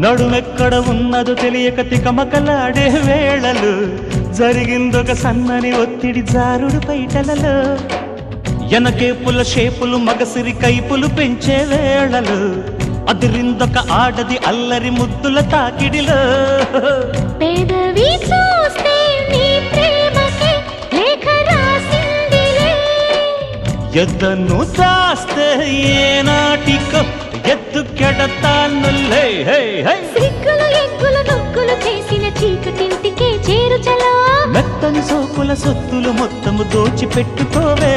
నడుమెక్కడ ఉన్నదో తెలియక తికమకలాడే వేళలు జరిగిందొక సన్నని ఒత్తిడి జారుడు పైటలలో ఎనకేపుల షేపులు మగసిరి కైపులు పెంచే వేళలు అదిరిందొక ఆడది అల్లరి ముద్దుల తాకిడిలో పెదవి చూస్తే నీ ప్రేమకే లేఖ రాసిందిలే ఎద్దను దాస్తే ఏనాటికో ఎత్తుకెడతానులే సిగ్గులు ఎగ్గులు నొక్కులు చేసిన చీకటింటికే చేరు చలో మెత్తని సోకుల సొత్తులు మొత్తము దోచిపెట్టుకోవే